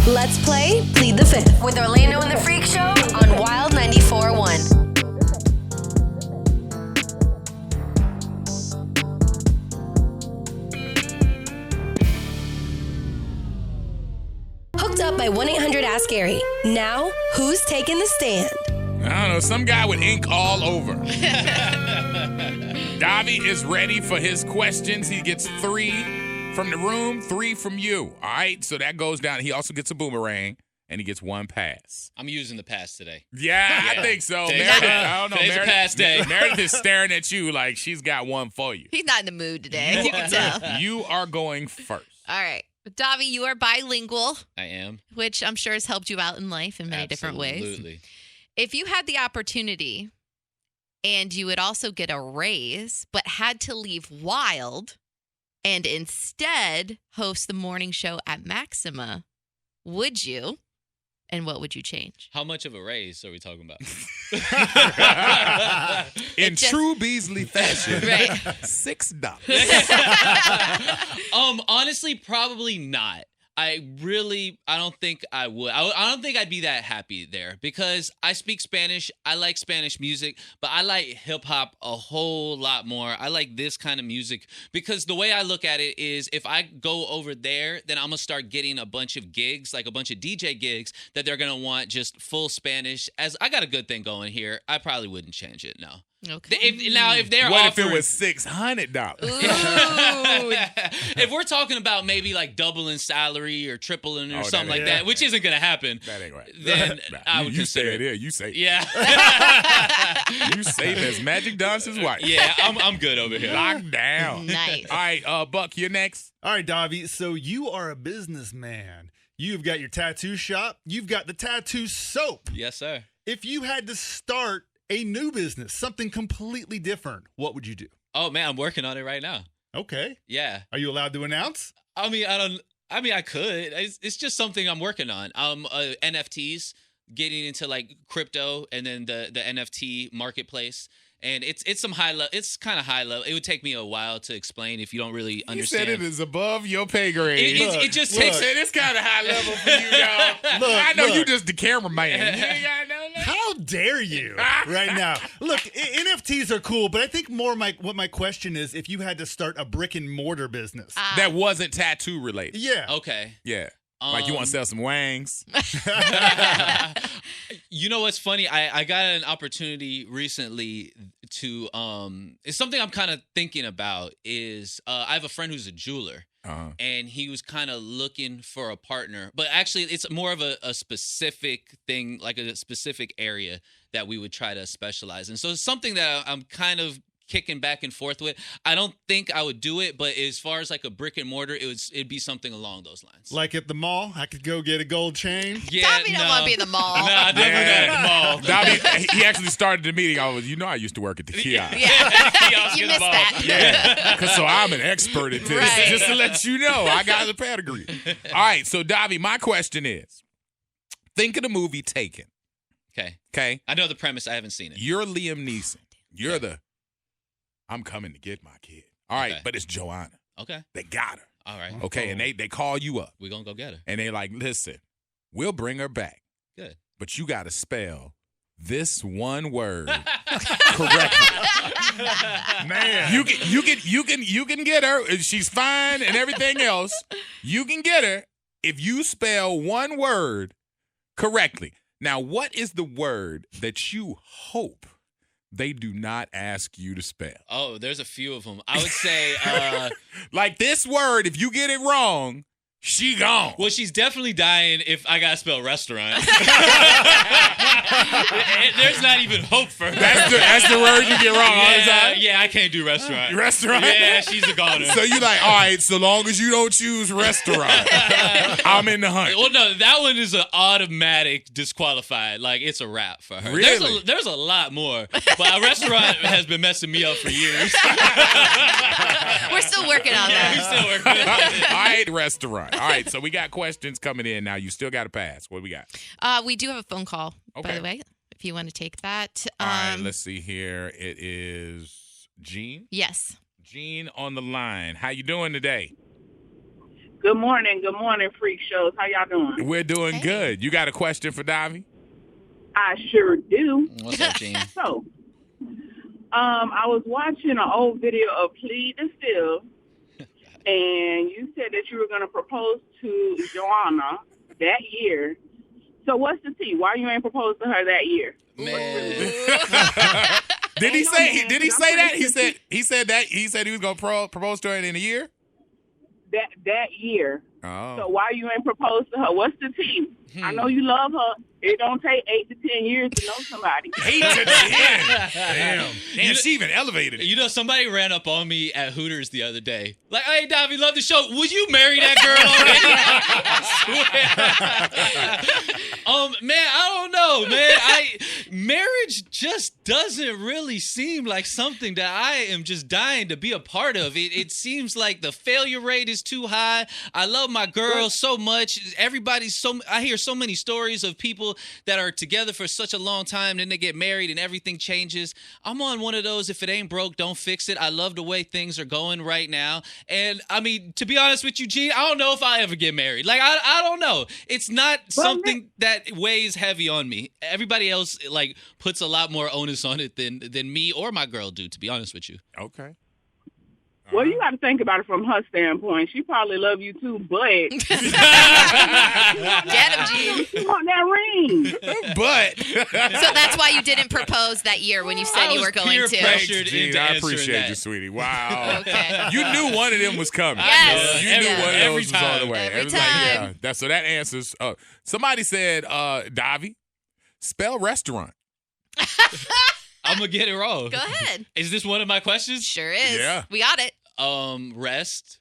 Let's play Plead the Fifth with Orlando and the Freak Show on Wild 94.1. Hooked up by 1-800-ASK-GARY. Now, who's taking the stand? I don't know, some guy with ink all over. Davy is ready for his questions. He gets 3 from the room, 3 from you. All right, so that goes down. He also gets a boomerang, and he gets 1 pass. I'm using the pass today. Yeah, I think so. Meredith, I don't know. Today's a pass day. Meredith is staring at you like she's got 1 for you. He's not in the mood today. You can tell. You are going first. All right. Davy, you are bilingual. I am. Which I'm sure has helped you out in life in many different ways. Absolutely. If you had the opportunity and you would also get a raise, but had to leave Wild and instead host the morning show at Maxima, would you? And what would you change? How much of a raise are we talking about? In true Beasley fashion, right. $6. Honestly, probably not. I don't think I would. I don't think I'd be that happy there because I speak Spanish. I like Spanish music, but I like hip hop a whole lot more. I like this kind of music because the way I look at it is if I go over there, then I'm going to start getting a bunch of gigs, like a bunch of DJ gigs that they're going to want just full Spanish. As I got a good thing going here, I probably wouldn't change it, no. Okay. If they're what offering, if it was $600? If we're talking about maybe like doubling salary or tripling or something like that, which isn't going to happen. That ain't right. Then I would consider it. You say it. Yeah. You safe as Magic Johnson's wife. Yeah, I'm good over here. Locked down. Nice. All right, Buck, you're next. All right, Davy. So you are a businessman. You've got your tattoo shop. You've got the tattoo soap. Yes, sir. If you had to start a new business, something completely different, what would you do? Oh man, I'm working on it right now. Okay. Yeah. Are you allowed to announce? I could. It's just something I'm working on. NFTs, getting into like crypto and then the NFT marketplace. And it's some high level. It's kind of high level. It would take me a while to explain if you don't really understand. You said it is above your pay grade. It just takes. It's kind of high level for you, dog. I know you just the cameraman. How dare you right now? Look, NFTs are cool, but I think more what my question is if you had to start a brick and mortar business. That wasn't tattoo related. Yeah. Okay. Yeah. Like you want to sell some wangs? You know what's funny? I got an opportunity recently to it's something I'm kind of thinking about is I have a friend who's a jeweler. And he was kind of looking for a partner. But actually, it's more of a specific thing, like a specific area that we would try to specialize in. So it's something that I'm kind of kicking back and forth with. I don't think I would do it, but as far as like a brick and mortar, it'd be something along those lines. Like at the mall, I could go get a gold chain. Yeah, Davy don't want to be in the mall. Nah, definitely not at the mall. Davy, he actually started the meeting. I used to work at the kiosk. Yeah. You missed that. Yeah, so I'm an expert at this. Right. Just to let you know, I got the pedigree. All right, so Davy, my question is, think of the movie Taken. Okay? I know the premise. I haven't seen it. You're Liam Neeson. You're I'm coming to get my kid. All right, but it's Joanna. Okay. They got her. All right. Okay, and they call you up. We're going to go get her. And they like, listen, we'll bring her back. Good. But you got to spell this one word correctly. Man. You can get her. She's fine and everything else. You can get her if you spell one word correctly. Now, what is the word that you hope they do not ask you to spell? Oh, there's a few of them. I would say like this word, if you get it wrong, she gone. Well, she's definitely dying if I gotta spell restaurant. There's not even hope for her. That's the word you get wrong all the time? Yeah, I can't do restaurant. Restaurant? Yeah, she's a goner. So you like, all right, so long as you don't choose restaurant, I'm in the hunt. Well, no, that one is an automatic disqualified. Like, it's a wrap for her. Really? There's a lot more, but a restaurant has been messing me up for years. We're still working on that. We're still working on it. All right, restaurant. All right, so we got questions coming in now. You still got to pass. What do we got? We do have a phone call, by the way, if you want to take that. All right, let's see here. It is Gene. Yes. Gene on the line. How you doing today? Good morning, freak shows. How y'all doing? We're doing good. You got a question for Davy? I sure do. What's up, Gene? So, I was watching an old video of Plead and Still, and you said that you were going to propose to Joanna that year. So what's the tea? Why you ain't proposed to her that year? Man. Did he say that? He said he was gonna propose to her in a year. That year. Oh. So why you ain't proposed to her? What's the tea? I know you love her. It don't take 8 to 10 years to know somebody. 8 to 10. Damn, she even elevated it. You know, somebody ran up on me at Hooters the other day. Like, hey, Davy, love the show. Would you marry that girl already? Man, I don't know, man. Marriage just doesn't really seem like something that I am just dying to be a part of. It seems like the failure rate is too high. I love my girl so much. I hear so many stories of people that are together for such a long time, then they get married and everything changes. I'm on one of those, if it ain't broke, don't fix it. I love the way things are going right now. And I mean, to be honest with you, Gene, I don't know if I ever get married. Like, I don't know. It's not something that weighs heavy on me. Everybody else, like, puts a lot more onus on it than me or my girl do, to be honest with you. Okay. Well, you got to think about it from her standpoint. She probably love you too, but Get him, Gene. she want that ring. But So that's why you didn't propose that year when you said you were going peer to. pressured Gene, into I answering appreciate that. you, sweetie. Wow. Okay. You knew one of them was coming. Yes. You knew one of Every those was on the time. way. Every It was like, yeah. time. So that answers. Somebody said, Davy, spell restaurant. I'm going to get it wrong. Go ahead. Is this one of my questions? Sure is. Yeah. We got it. Rest.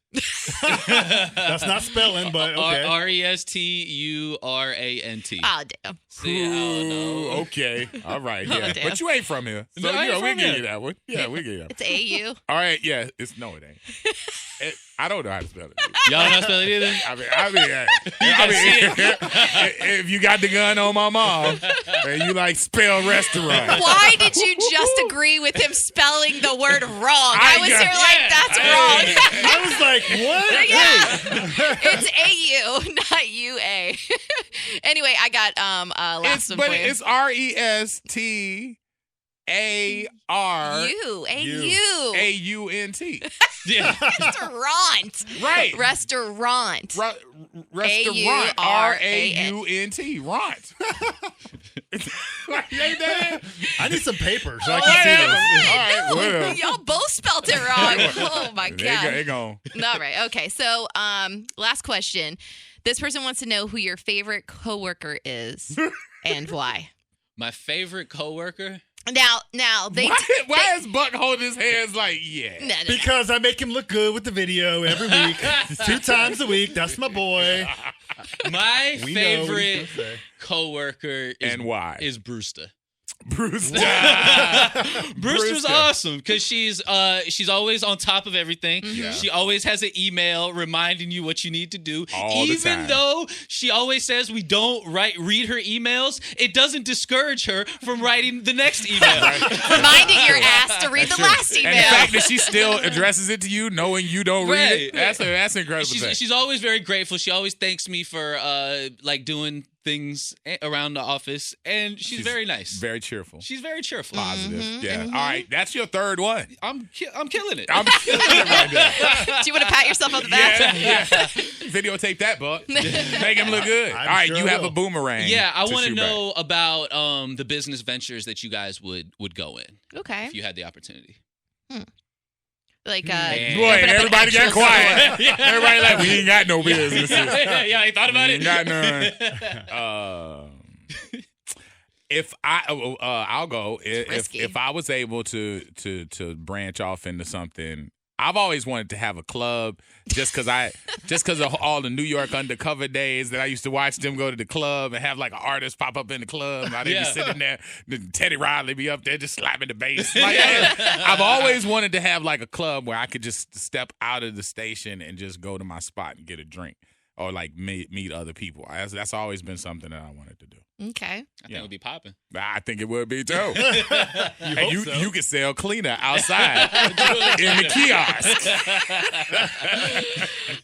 That's not spelling, but okay. RESTURANT. Oh, damn. See, I don't know. Okay. All right. Yeah. damn. But you ain't from here. So, No, I ain't we'll from give here. you that one. Yeah, we give you that. It's AU. All right. Yeah. It ain't. I don't know how to spell it. Y'all not spell it either? If you got the gun on my mom and you like spell restaurant. Why did you just agree with him spelling the word wrong? I was here like, that's wrong. I was like, what? Yeah. It's AU, not UA. Anyway, I got last one for you. It's RESTARAUNT. Yeah. Restaurant. Right. Restaurant. Restaurant. AURANT. Ront. Ain't that it? I need some paper so I Whatever. can see All right, whatever. Y'all both spelled it wrong. Oh my God. They gone. All right. Okay. So, last question. This person wants to know who your favorite coworker is and why. My favorite coworker? Now they. Why is Buck holding his hands like, yeah? No. Because I make him look good with the video every week. 2 times a week. That's my boy. My We know what he's favorite gonna say. coworker And why? is Brewster. Brewster. Brewster's awesome because she's always on top of everything. Yeah. She always has an email reminding you what you need to do. All the Even time. though she always says we don't read her emails, it doesn't discourage her from writing the next email. Reminding your ass to read the last email. And the fact that she still addresses it to you, knowing you don't read it, Right. that's incredible. She's always very grateful. She always thanks me for like doing things around the office, and she's very nice. Very cheerful. She's very cheerful. Positive. Yeah. All right. That's your third one. I'm killing it. I'm killing it right now. Do you want to pat yourself on the back? Yeah. Videotape that, Buck. Make him look good. I'm All right. sure you I have will. a boomerang. Yeah, I want to shoot know about the business ventures that you guys would go in Okay. if you had the opportunity. Like, back. Boy, open and up an everybody got actual quiet. Yeah. Everybody like, we ain't got no business. yeah, I thought about We it. ain't got none. If I'll go. risky. If I was able to branch off into something, I've always wanted to have a club just because of all the New York undercover days that I used to watch them go to the club and have like an artist pop up in the club. I'd be sitting there, Teddy Riley be up there just slapping the bass. Like, I've always wanted to have like a club where I could just step out of the station and just go to my spot and get a drink or like meet other people. That's always been something that I wanted to do. Okay. I think it would be popping. I think it would be too. hope so. You could sell cleaner outside in the kiosk.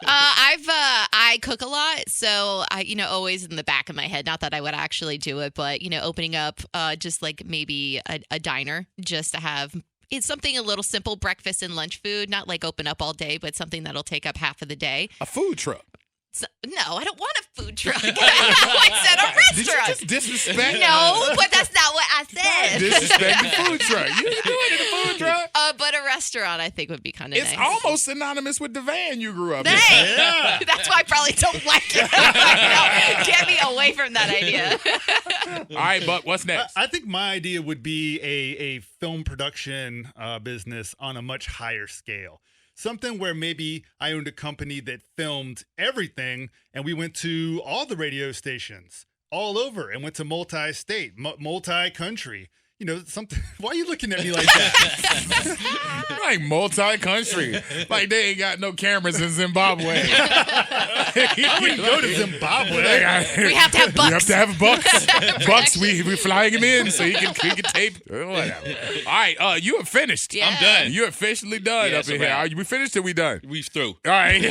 I cook a lot, so I, always in the back of my head. Not that I would actually do it, but opening up just like maybe a diner just to have. It's something a little simple, breakfast and lunch food, not like open up all day, but something that'll take up half of the day. A food truck. So, no, I don't want a food truck. I said a restaurant. Did you just disrespect? No, but that's not what I said. Disrespect the food truck. You can do it in a food truck. But a restaurant, I think, would be kind of nice. It's almost synonymous with the van you grew up in. Hey, Yeah. that's why I probably don't like it. No, get me away from that idea. All right, but what's next? I think my idea would be a film production business on a much higher scale. Something where maybe I owned a company that filmed everything, and we went to all the radio stations all over and went to multi-state, multi-country. Something. Why are you looking at me like that? Like multi-country. Like they ain't got no cameras in Zimbabwe. I wouldn't go to Zimbabwe. We have to have bucks. We have to have bucks. Bucks, we're flying him in so he can tape. Whatever. All right, you are finished. Yeah. I'm done. You're officially done Yeah, up it's in a here. wrap. Are we finished or we done? We through. All right.